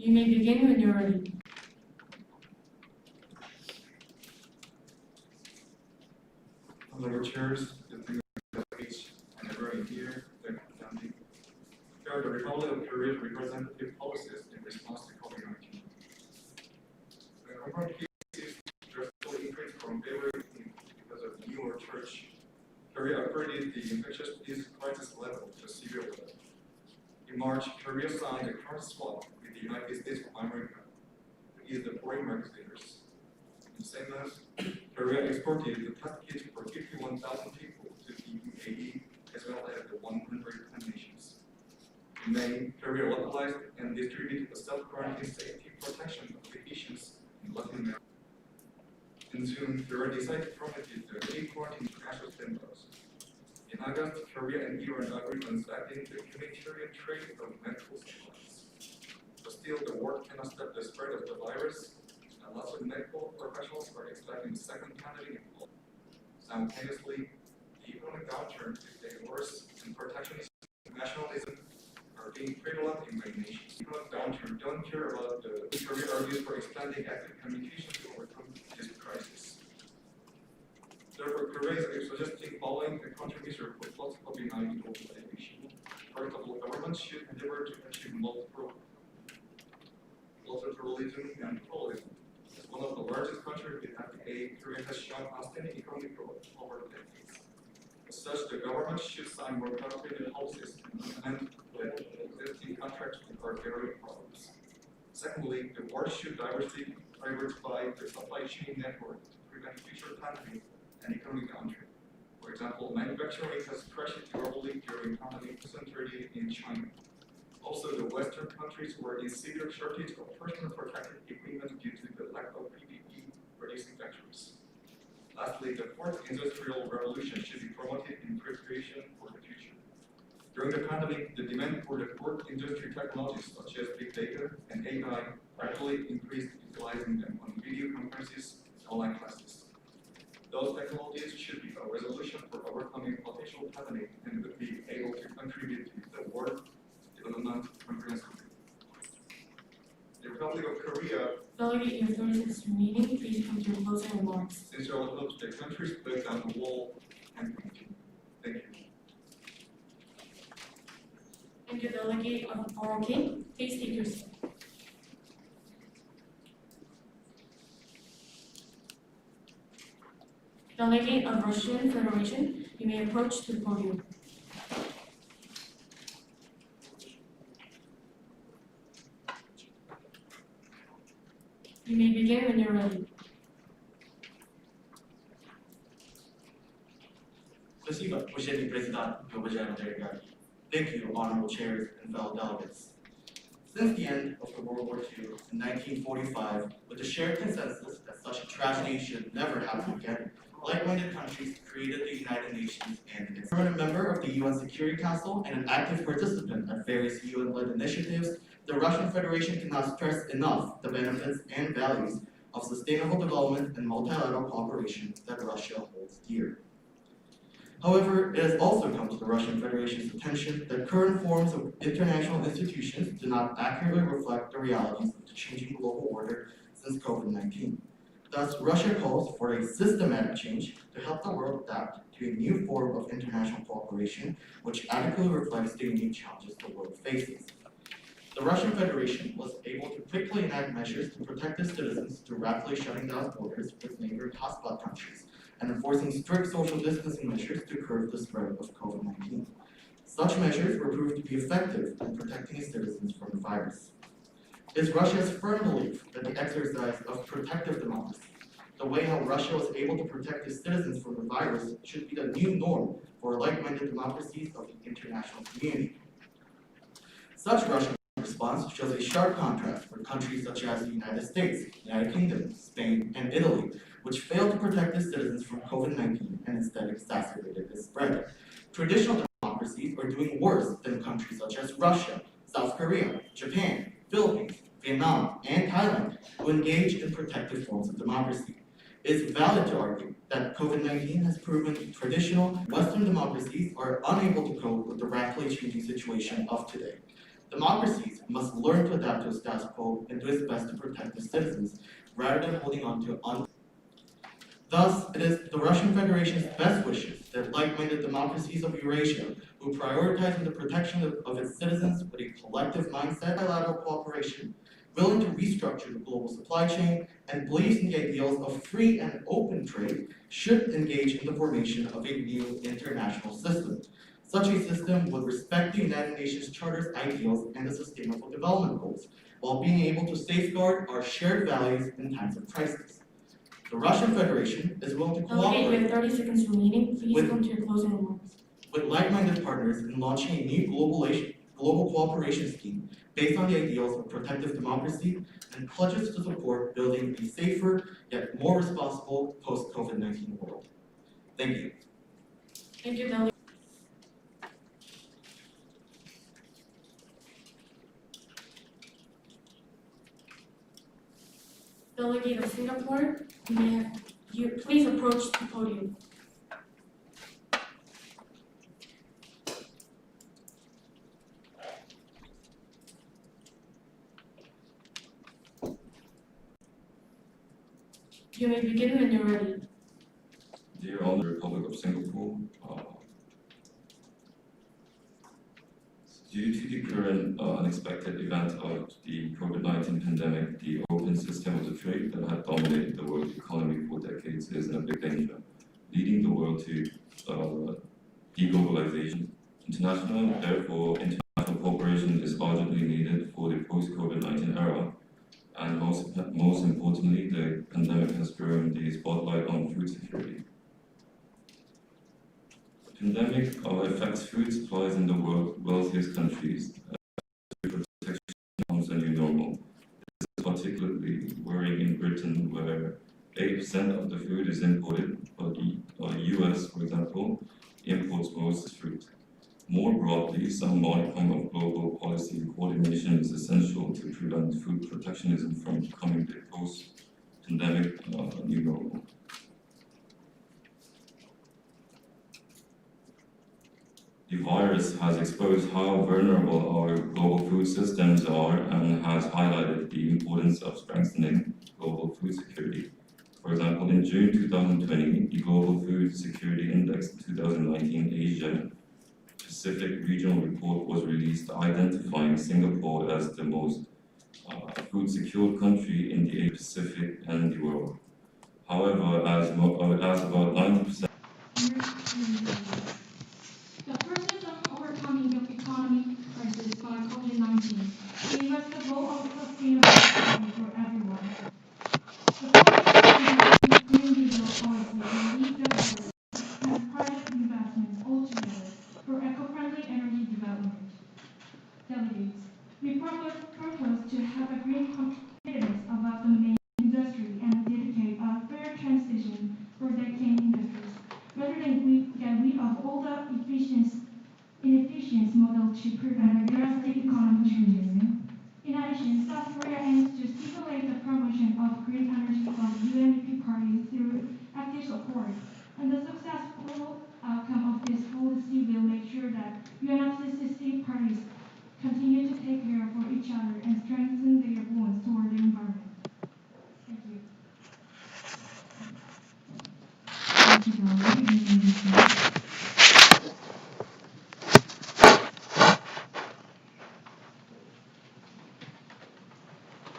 You may begin when you're ready. Honorable chairs, distinguished delegates, and everyone here, thank you for attending. Here are the Republic of Korea's representative policies in response to COVID-19. The confirmed cases drastically increased from February because of New World Church. Korea upgraded the infectious disease crisis level to severe level. In March, Korea signed a current swap with the United States of America to ease the foreign market leaders. In the same month, Korea exported the test kits for 51,000 people to the UAE as well as the 110 nations. In May, Korea localized and distributed the self-quarantine safety protection applications in Latin America. In June, Korea decided to prohibit the quarantine international standards. In August, Korea and Iran agreed on setting the humanitarian trade of medical supplies. But still, the world cannot stop the spread of the virus, and lots of medical professionals are expecting the second pandemic. Simultaneously, the economic downturn is getting worse, and protectionism and nationalism are being prevalent in many nations. The economic downturn don't care about the Korea argues for expanding active communication to overcome this crisis. Therefore, Korea is suggesting following the countermeasure for post-COVID-19 globalization. First of all, government should endeavor to achieve multilateralism and pluralism. As one of the largest countries with FTA, Korea has shown outstanding economic growth over the decades. As such, the government should sign more comprehensive policies and implement the existing contracts with our various problems. Secondly, the world should diversify the supply chain network to prevent future pandemic and economic downturn. For example, manufacturing has crashed globally during pandemic concentrated in China. Also, the Western countries were in severe shortage of personal protective equipment due to the lack of PPE producing factories. Lastly, the fourth industrial revolution should be promoted in preparation for the future. During the pandemic, the demand for the fourth industry technologies such as big data and AI rapidly increased, utilizing them on video conferences and online classes. Those technologies should be a resolution for overcoming potential pandemic and would be able to contribute to the world development comprehensively. The Republic of Korea, Delegate, your 36 remaining. Please come to your closing remarks. sincerely hopes the countries break down the wall and continue. Thank you. Thank you, Delegate of Oral King. Please take your seat. Delegate of Russian Federation, you may approach to the podium. You may begin when you're ready. Спасибо, почетный президент и уважаемые делегаты. Thank you, honorable chairs and fellow delegates. Since the end of the World War II in 1945, with the shared consensus that such a tragedy should never happen again, like-minded countries created the United Nations and its permanent member of the UN Security Council and an active participant at various UN-led initiatives, the Russian Federation cannot stress enough the benefits and values of sustainable development and multilateral cooperation that Russia holds dear. However, it has also come to the Russian Federation's attention that current forms of international institutions do not accurately reflect the realities of the changing global order since COVID-19. Thus, Russia calls for a systematic change to help the world adapt to a new form of international cooperation which adequately reflects the unique challenges the world faces. The Russian Federation was able to quickly enact measures to protect its citizens through rapidly shutting down borders with neighboring hotspot countries and enforcing strict social distancing measures to curb the spread of COVID-19. Such measures were proved to be effective in protecting its citizens from the virus. It is Russia's firm belief that the exercise of protective democracy, the way how Russia was able to protect its citizens from the virus, should be the new norm for like-minded democracies of the international community. Such Russian response shows a sharp contrast with countries such as the United States, United Kingdom, Spain, and Italy, which failed to protect its citizens from COVID-19 and instead exacerbated its spread. Traditional democracies are doing worse than countries such as Russia, South Korea, Japan, Philippines, Vietnam, and Thailand, who engage in protective forms of democracy. It is valid to argue that COVID-19 has proven traditional Western democracies are unable to cope with the rapidly changing situation of today. Democracies must learn to adapt to a status quo and do its best to protect its citizens, rather than holding on to Thus, it is the Russian Federation's best wishes that like-minded democracies of Eurasia, who prioritize the protection of its citizens with a collective mindset, bilateral cooperation, willing to restructure the global supply chain, and believes in the ideals of free and open trade, should engage in the formation of a new international system. Such a system would respect the United Nations Charter's ideals and the Sustainable Development Goals, while being able to safeguard our shared values in times of crisis. The Russian Federation is willing to Delegate, you cooperate have 30 seconds remaining. Please With- come to your closing remarks. with like-minded partners in launching a new global cooperation scheme based on the ideals of protective democracy and pledges to support building a safer yet more responsible post-COVID-19 world. Thank you. Thank you, Delegate. Delegate of Singapore, you please approach the podium. You may begin when you're ready. Dear Honourable Republic of Singapore, due to the current unexpected event of the COVID-19 pandemic, the open system of the trade that had dominated the world economy for decades is in a big danger, leading the world to deglobalization. International cooperation is urgently needed for the post-COVID-19 era. And most importantly, the pandemic has thrown the spotlight on food security. The pandemic affects food supplies in the world's wealthiest countries. Food protection becomes a new normal. This is particularly worrying in Britain, where 8% of the food is imported, but the US, for example, imports most fruit. More broadly, some modicum of global policy coordination is essential to prevent food protectionism from becoming the post-pandemic new normal. The virus has exposed how vulnerable our global food systems are and has highlighted the importance of strengthening global food security. For example, in June 2020, the Global Food Security Index 2019 Asia Pacific Regional Report was released, identifying Singapore as the most food secured country in the Asia Pacific and the world. However, as about 90%. The process of overcoming the economic crisis by COVID-19 gave us the goal of sustainable economy for everyone. The focus on Green Deal policy will lead the virus and private investments altogether for eco-friendly energy development. Delegates, we propose to have a green competitiveness about the main industry and dedicate a fair transition for decaying industries, rather than get rid of all the inefficient model to prevent drastic economic changes. In addition, South Korea aims to stimulate the promotion of green energy from UNEP parties through active support, and the successful outcome of this policy will make sure that UNFCCC parties continue to take care for each other and strengthen their bonds toward the environment. Thank you. Thank you, Delegate. You may begin.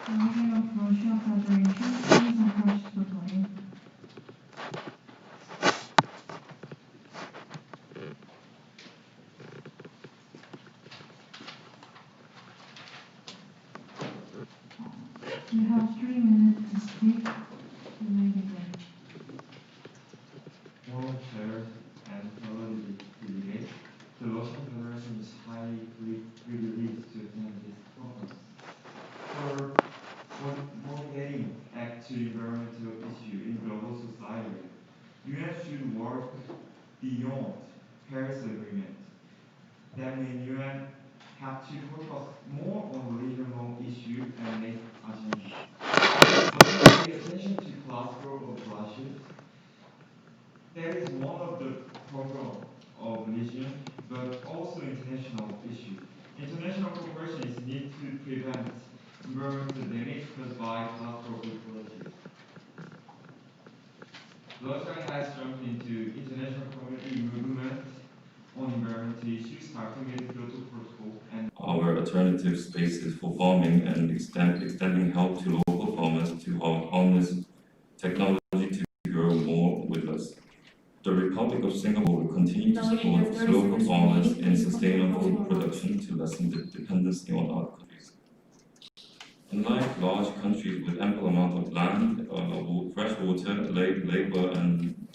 Delegate of Russia Federation, please approach the podium. You have 3 minutes to speak. You may begin. Foreign affairs and fellow delegates, the Russian Federation is highly privileged to attend this conference. For motivating act to environmental issue in global society, UN should work beyond Paris Agreement. That means UN have to focus more on regional issues and make agenda. Not pay attention to Glasgow or Brussels. That is one of the program of region, but also international issue. International cooperation alternative spaces for farming and extending help to local farmers to harness technology to grow more with less. The Republic of Singapore will continue to support local farmers in sustainable production to lessen the dependency on other countries. Unlike large countries with ample amount of land, fresh water, labor, and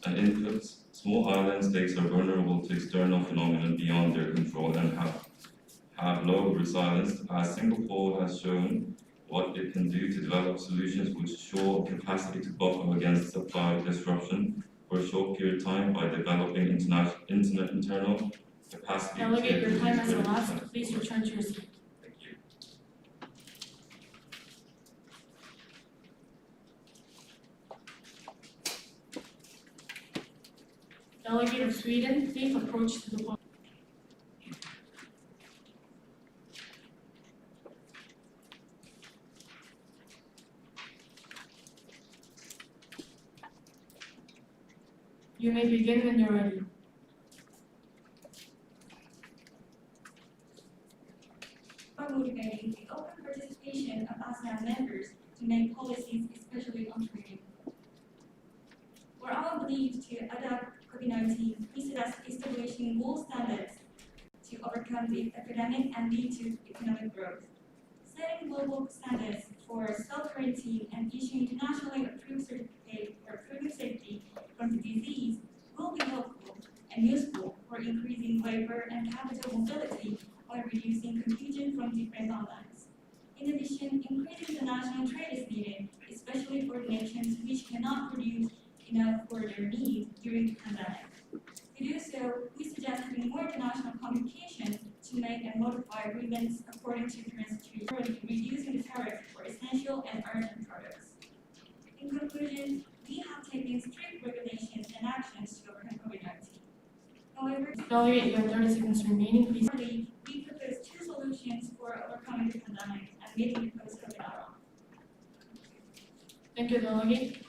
inputs, small island states are vulnerable to external phenomena beyond their control and have low resilience, as Singapore has shown what it can do to develop solutions which show capacity to buffer against supply disruption for a short period of time by developing internal capacity. Delegate, your time has to elapsed. Please return to your seat. Thank you. Delegate of Sweden, please approach to the podium. You may begin when you're ready. By motivating the open participation of ASEAN members to make policies, especially on trade. We're all believed to adapt COVID-19, we suggest establishing gold standards to overcome the epidemic and lead to economic growth. Setting global standards for self-quarantine and issuing internationally approved certificate for proven safety from the disease will be helpful and useful for increasing labor and capital mobility while reducing confusion from different outlets. In addition, increasing international trade is needed, especially for nations which cannot produce enough for their needs during the pandemic. To do so, we suggest having more international communication to make and modify agreements according to current situation, reducing the tariff for essential and urgent products. In conclusion, we have taken strict regulations and actions to overcome COVID-19. However, Delegate, you have 30 seconds remaining. Please. currently, we propose two solutions for overcoming the pandemic and meeting the post-COVID era. Thank you, Delegate.